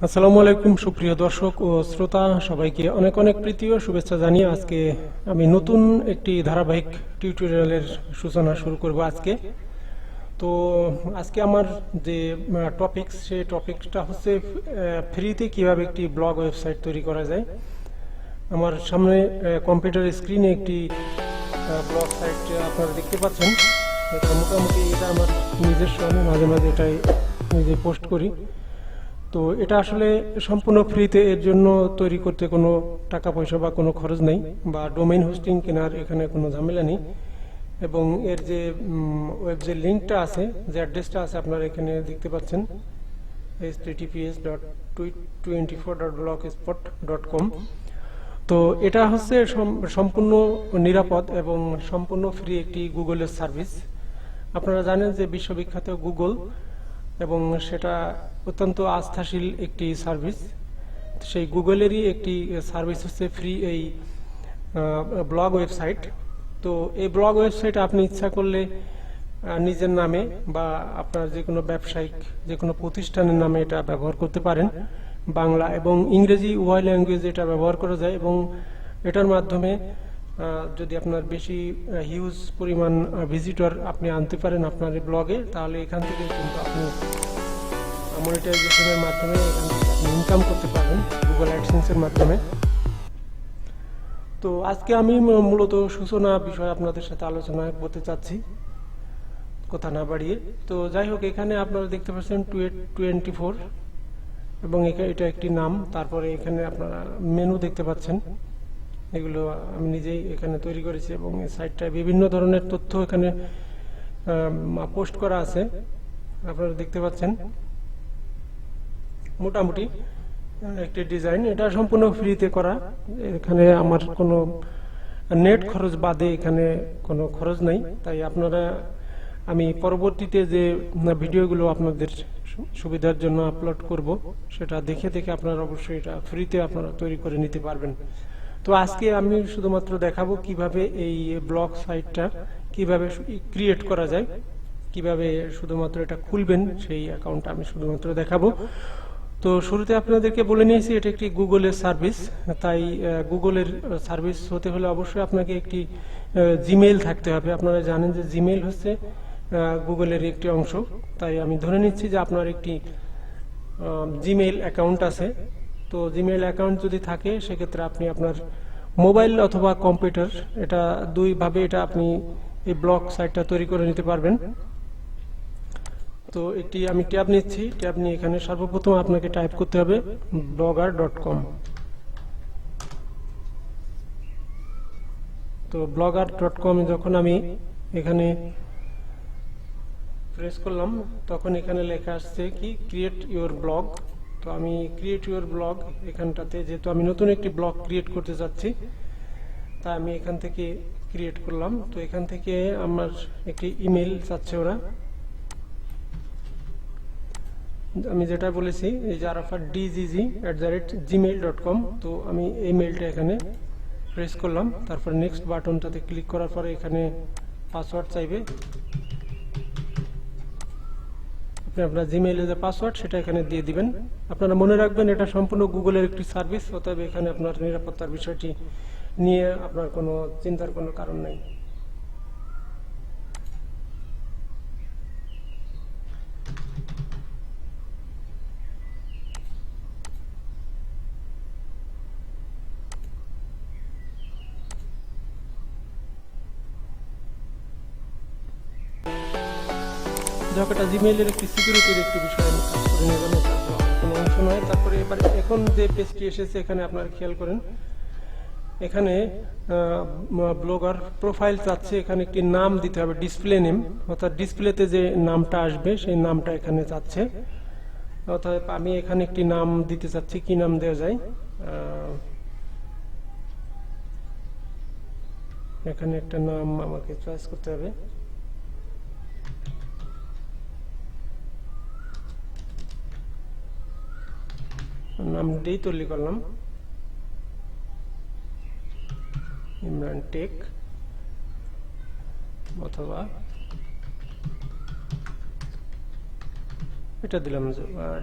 আসসালামু আলাইকুম সুপ্রিয় দর্শক ও শ্রোতা সবাইকে অনেক অনেক প্রীতি ও শুভেচ্ছা জানিয়ে আজকে আমি নতুন একটি ধারাবাহিক টিউটোরিয়ালের সূচনা শুরু করব আজকে। তো আজকে আমার যে টপিকস সেই টপিকটা হচ্ছে ফ্রিতে কিভাবে একটি ব্লগ ওয়েবসাইট তৈরি করা যায়। আমার সামনে কম্পিউটার স্ক্রিনে একটি ব্লগ সাইট আপনারা দেখতে পাচ্ছেন। এটা মোটামুটি এটা আমার নিজস্ব, আমি মাঝে মাঝে এটাই নিজে পোস্ট করি। তো এটা আসলে সম্পূর্ণ ফ্রিতে, এর জন্য তৈরি করতে কোনো টাকা পয়সা বা কোনো খরচ নেই, বা ডোমেইন হোস্টিং কেনার এখানে কোনো ঝামেলা নেই। এবং এর যে ওয়েব যে লিঙ্কটা আছে, যে অ্যাড্রেসটা আছে আপনারা এখানে দেখতে পাচ্ছেন, https://24.blogspot.com। তো এটা হচ্ছে সম্পূর্ণ নিরাপদ এবং সম্পূর্ণ ফ্রি একটি গুগলের সার্ভিস। আপনারা জানেন যে বিশ্ববিখ্যাত গুগল, এবং সেটা অত্যন্ত আস্থাশীল একটি সার্ভিস। সেই গুগলেরই একটি সার্ভিস হচ্ছে ফ্রি এই ব্লগ ওয়েবসাইট। তো এই ব্লগ ওয়েবসাইট আপনি ইচ্ছা করলে নিজের নামে বা আপনার যে কোনো ব্যবসায়িক যে কোনো প্রতিষ্ঠানের নামে এটা ব্যবহার করতে পারেন। বাংলা এবং ইংরেজি উভয় ল্যাঙ্গুয়েজ এটা ব্যবহার করা যায়, এবং এটার মাধ্যমে যদি আপনার বেশি হিউজ পরিমাণ ভিজিটর আপনি আনতে পারেন আপনার এই ব্লগে, তাহলে এখান থেকে কিন্তু আপনি মনিটাইজেশনের মাধ্যমে এখান থেকে আপনি ইনকাম করতে পারবেন গুগল অ্যাডসেন্সের মাধ্যমে। তো আজকে আমি মূলত সূচনা বিষয়ে আপনাদের সাথে আলোচনা করতে চাচ্ছি, কথা না বাড়িয়ে। তো যাই হোক, এখানে আপনারা দেখতে পাচ্ছেন 24 এবং এটা একটি নাম। তারপরে এখানে আপনারা মেনু দেখতে পাচ্ছেন, এগুলো আমি নিজেই এখানে তৈরি করেছি, এবং এই সাইটটায় বিভিন্ন ধরনের তথ্য এখানে পোস্ট করা আছে, আপনারা দেখতে পাচ্ছেন। মোটামুটি একটি ডিজাইন, এটা সম্পূর্ণ ফ্রিতে করা। এখানে আমার কোনো নেট খরচ বাদে এখানে কোনো খরচ নেই। তাই আপনারা, আমি পরবর্তীতে যে ভিডিওগুলো আপনাদের সুবিধার জন্য আপলোড করব, সেটা দেখে দেখে আপনারা অবশ্যই এটা ফ্রিতে আপনারা তৈরি করে নিতে পারবেন। তো আজকে আমি শুধুমাত্র দেখাবো কিভাবে এই ব্লগ সাইটটা কিভাবে ক্রিয়েট করা যায়, কিভাবে শুধুমাত্র এটা খুলবেন সেই অ্যাকাউন্টটা আমি শুধুমাত্র দেখাবো। তো শুরুতে আপনাদেরকে বলে নিয়েছি এটা একটি গুগলের সার্ভিস। তাই গুগলের সার্ভিস হতে হলে অবশ্যই আপনাকে একটি জিমেইল থাকতে হবে। আপনারা জানেন যে জিমেইল হচ্ছে গুগলের একটি অংশ। তাই আমি ধরে নিচ্ছি যে আপনার একটি জিমেইল অ্যাকাউন্ট আছে। তো জিমেইল অ্যাকাউন্ট যদি থাকে, সেক্ষেত্রে আপনি আপনার মোবাইল অথবা কম্পিউটার, এটা দুইভাবে এটা আপনি এই ব্লগ সাইটটা তৈরি করে নিতে পারবেন। তো একটি আমি ট্যাব নিচ্ছি, ট্যাব নিয়ে এখানে সর্বপ্রথম আপনাকে টাইপ করতে হবে blogger.com। তো blogger.com যখন আমি এখানে প্রেস করলাম, তখন এখানে লেখা আসছে কি ক্রিয়েট ইউর ব্লগ। তো আমি ক্রিয়েট ইউর ব্লগ এখানটাতে, যেহেতু আমি নতুন একটি ব্লগ ক্রিয়েট করতে যাচ্ছি, তাই আমি এখান থেকে ক্রিয়েট করলাম। তো এখান থেকে আমার একটি ইমেল চাচ্ছে ওরা, আমি যেটা বলেছি এই যে arafat@gmail.com। তো আমি এই মেলটা এখানে প্রেস করলাম, তারপর নেক্সট বাটনটাতে ক্লিক করার পরে এখানে পাসওয়ার্ড চাইবে। আপনি আপনার জিমেইলে যে পাসওয়ার্ড সেটা এখানে দিয়ে দিবেন। আপনারা মনে রাখবেন এটা সম্পূর্ণ গুগলের একটি সার্ভিস, অতএব এখানে আপনার নিরাপত্তার বিষয়টি নিয়ে আপনার কোনো চিন্তার কোনো কারণ নেই। যখন এটা জিমেইলের একটি সিকিউরিটির একটি বিষয় আমি কাজ করে নিয়ে গেলাম, কোনো অংশ নয়। তারপরে এবার এখন যে পেজটি এসেছে, এখানে আপনারা খেয়াল করেন, এখানে ব্লগার প্রোফাইল চাচ্ছে, এখানে একটি নাম দিতে হবে, ডিসপ্লে নেম, অর্থাৎ ডিসপ্লেতে যে নামটা আসবে সেই নামটা এখানে চাচ্ছে। অর্থাৎ আমি এখানে একটি নাম দিতে চাচ্ছি, কি নাম দেওয়া যায়, এখানে একটা নাম আমাকে চয়েস করতে হবে। নামটাই তৈরি করলাম, ইমরান টেক, অথবা এটা দিলাম,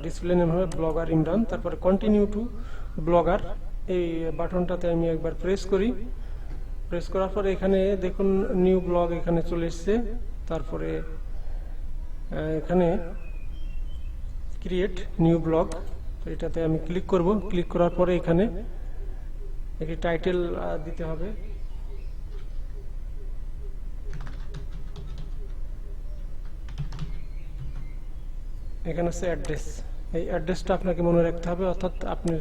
ডিসপ্লে নেম হবে ব্লগার ইমরান, তারপরে কন্টিনিউ টু ব্লগার এই বাটনটাতে আমি একবার প্রেস করি। প্রেস করার পরে এখানে দেখুন নিউ ব্লগ এখানে চলে এসছে। তারপরে এখানে ক্রিয়েট নিউ ব্লগ, এটাতে আমি ক্লিক করব। ক্লিক করার পরে এখানে একটি টাইটেল দিতে হবে। এখানে হচ্ছে অ্যাড্রেস, এই অ্যাড্রেসটা আপনাকে মনে রাখতে হবে, অর্থাৎ আপনি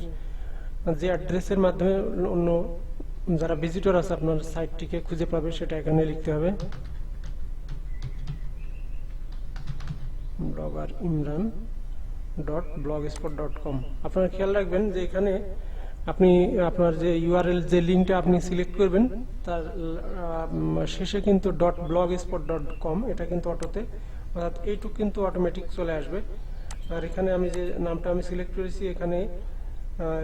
যে অ্যাড্রেসের মাধ্যমে অন্য যারা ভিজিটর আছে আপনার সাইটটিকে খুঁজে পাবে সেটা এখানে লিখতে হবে, ব্লগার ইমরান .blogspot.com। আপনারা খেয়াল রাখবেন যে এখানে আপনি আপনার যে ইউআরএল যে লিঙ্কটা আপনি সিলেক্ট করবেন তার শেষে কিন্তু .blogspot.com এটা কিন্তু অটোতে, অর্থাৎ এইটুকু কিন্তু অটোমেটিক চলে আসবে। আর এখানে আমি যে নামটা আমি সিলেক্ট করেছি এখানে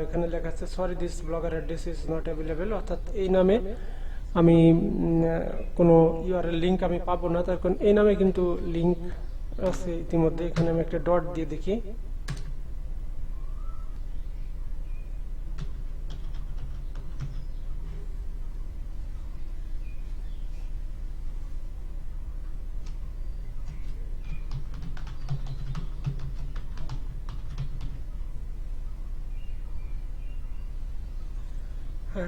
এখানে লেখা আছে sorry this blogger address is not available, অর্থাৎ এই নামে আমি কোনো ইউআরএল লিঙ্ক আমি পাবো না, তার কারণ এই নামে কিন্তু লিঙ্ক আছে ইতিমধ্যে। এখানে আমি একটা ডট দিয়ে দেখি,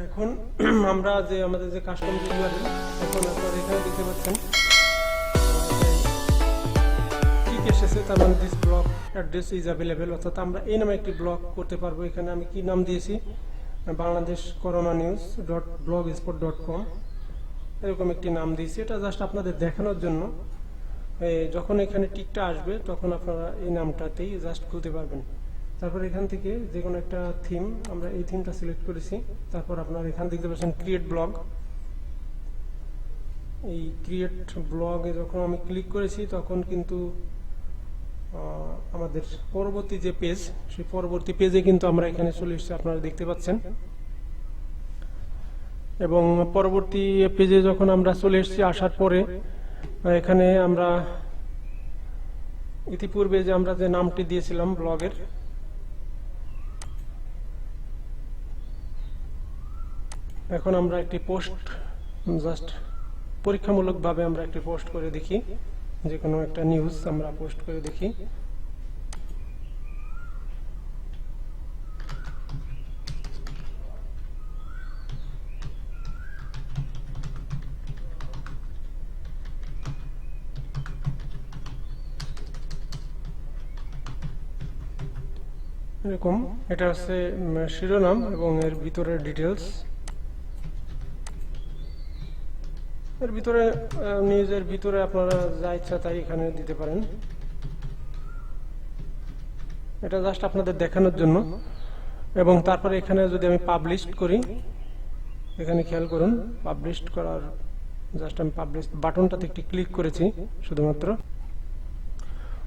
এখন আমরা যে আমাদের যে কাস্টম ইউআরএল এখন আপনারা এখানে দেখতে পাচ্ছেন ঠিক এসেছে, তার মানে this blog address is available, অর্থাৎ আমরা এই নামে একটি ব্লগ করতে পারবো। এখানে আমি কি নাম দিয়েছি, বাংলাদেশ করোনা নিউজ .blogspot.com এরকম একটি নাম দিয়েছি। এটা জাস্ট আপনাদের দেখানোর জন্য, যখন এখানে টিকটা আসবে তখন আপনারা এই নামটাতেই জাস্ট খুলতে পারবেন। তারপর এখান থেকে যে কোনো একটা থিম, আমরা এই থিমটা সিলেক্ট করেছি। তারপর আপনারা এখান দেখতে পাচ্ছেন ক্রিয়েট ব্লগ, এই ক্রিয়েট ব্লগে যখন আমি ক্লিক করেছি তখন কিন্তু আমাদের পরবর্তী যে পেজ সেই পরবর্তী পেজে কিন্তু আমরা এখানে চলে এসেছি, আপনারা দেখতে পাচ্ছেন। এবং পরবর্তী পেজে যখন আমরা চলে এসেছি আসার পরে এখানে আমরা ইতিপূর্বে যে আমরা যে নামটি দিয়েছিলাম ব্লগের, এখন আমরা একটি পোস্ট জাস্ট পরীক্ষামূলকভাবে আমরা একটি পোস্ট করে দেখি, যে কোনো একটা নিউজ আমরা পোস্ট করে দেখি। এরকম এটা হচ্ছে শিরোনাম এবং এর ভিতরের ডিটেলস, এর ভিতরে নিউজের ভিতরে আপনারা যা ইচ্ছা তাই এখানে দিতে পারেন। এটা জাস্ট আপনাদের দেখানোর জন্য। এবং তারপরে এখানে যদি আমি পাবলিশ করি, এখানে খেয়াল করুন পাবলিশ করার জাস্ট আমি পাবলিশ বাটনটাতে একটি ক্লিক করেছি শুধুমাত্র।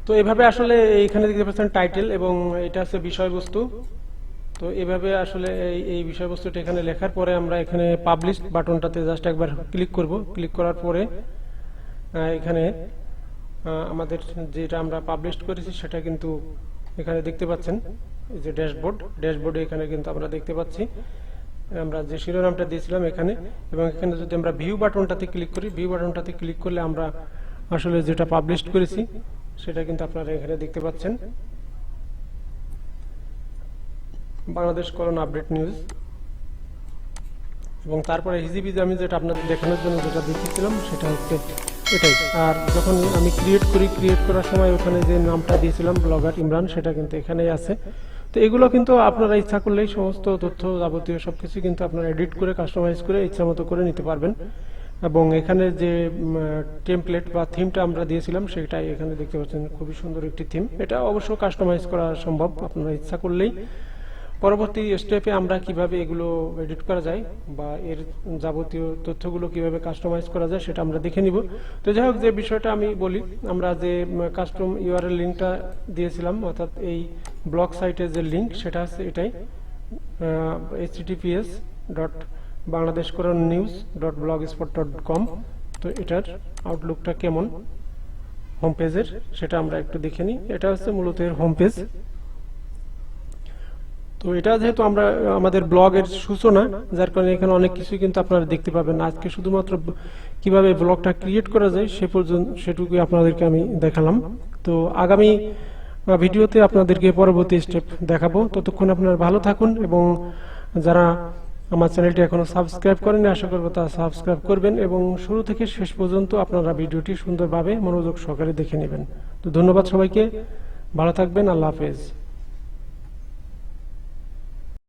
তো এভাবে আসলে এইখানে দেখতে পাচ্ছেন টাইটেল এবং এটা হচ্ছে বিষয়বস্তু। তো এভাবে আসলে এই বিষয়বস্তুটা এখানে লেখার পরে আমরা এখানে পাবলিশ বাটনটাতে জাস্ট একবার ক্লিক করব। ক্লিক করার পরে এখানে আমাদের যেটা আমরা পাবলিশ করেছি সেটা কিন্তু এখানে দেখতে পাচ্ছেন, এই যে ড্যাশবোর্ডে এখানে কিন্তু আমরা দেখতে পাচ্ছি আমরা যে শিরোনামটা দিয়েছিলাম এখানে। এবং এখানে যদি আমরা ভিউ বাটনটাতে ক্লিক করি, ভিউ বাটনটাতে ক্লিক করলে আমরা আসলে যেটা পাবলিশ করেছি সেটা কিন্তু আপনারা এখানে দেখতে পাচ্ছেন, বাংলাদেশ করোনা আপডেট নিউজ। এবং তারপরে হিজিবিজি আমি যেটা আপনাদের দেখানোর জন্য যেটা দেখিয়েছিলাম সেটা হচ্ছে এটাই। আর যখন আমি ক্রিয়েট করি, ক্রিয়েট করার সময় ওখানে যে নামটা দিয়েছিলাম ব্লগার ইমরান সেটা কিন্তু এখানেই আছে। তো এগুলো কিন্তু আপনারা ইচ্ছা করলেই সমস্ত তথ্য যাবতীয় সবকিছু কিন্তু আপনারা এডিট করে কাস্টমাইজ করে ইচ্ছা মতো করে নিতে পারবেন। এবং এখানে যে টেমপ্লেট বা থিমটা আমরা দিয়েছিলাম সেটাই এখানে দেখতে পাচ্ছেন, খুবই সুন্দর একটি থিম। এটা অবশ্য কাস্টমাইজ করা সম্ভব আপনারা ইচ্ছা করলেই। পরবর্তী স্টেপে আমরা কিভাবে এগুলো এডিট করা যায় বা এর যাবতীয় তথ্যগুলো কিভাবে কাস্টমাইজ করা যায় সেটা আমরা দেখে নিব। তো যাই হোক, যে বিষয়টা আমি বলি, আমরা যে কাস্টম ইউআরএল লিঙ্কটা দিয়েছিলাম অর্থাৎ এই ব্লগ সাইটের যে লিঙ্ক সেটা হচ্ছে এটাই, https.bangladeshkoronanews.blogspot.com। তো এটার আউটলুকটা কেমন হোম পেজের, সেটা আমরা একটু দেখে নিই। এটা হচ্ছে মূলত এর হোম পেজ। তো এটা যেহেতু আমরা আমাদের ব্লগের সূচনা, যার কারণে এখানে অনেক কিছু কিন্তু আপনারা দেখতে পাবেন। আজকে শুধুমাত্র কিভাবে ব্লগটা ক্রিয়েট করা যায় সে পর্যন্ত সেটুকুই আপনাদেরকে আমি দেখালাম। তো আগামী ভিডিওতে আপনাদেরকে পরবর্তী স্টেপ দেখাবো। ততক্ষণ আপনারা ভালো থাকুন, এবং যারা আমার চ্যানেলটি এখনো সাবস্ক্রাইব করেন আশা করবো তা সাবস্ক্রাইব করবেন, এবং শুরু থেকে শেষ পর্যন্ত আপনারা ভিডিওটি সুন্দরভাবে মনোযোগ সহকারে দেখে নেবেন। তো ধন্যবাদ সবাইকে, ভালো থাকবেন, আল্লাহ হাফেজ।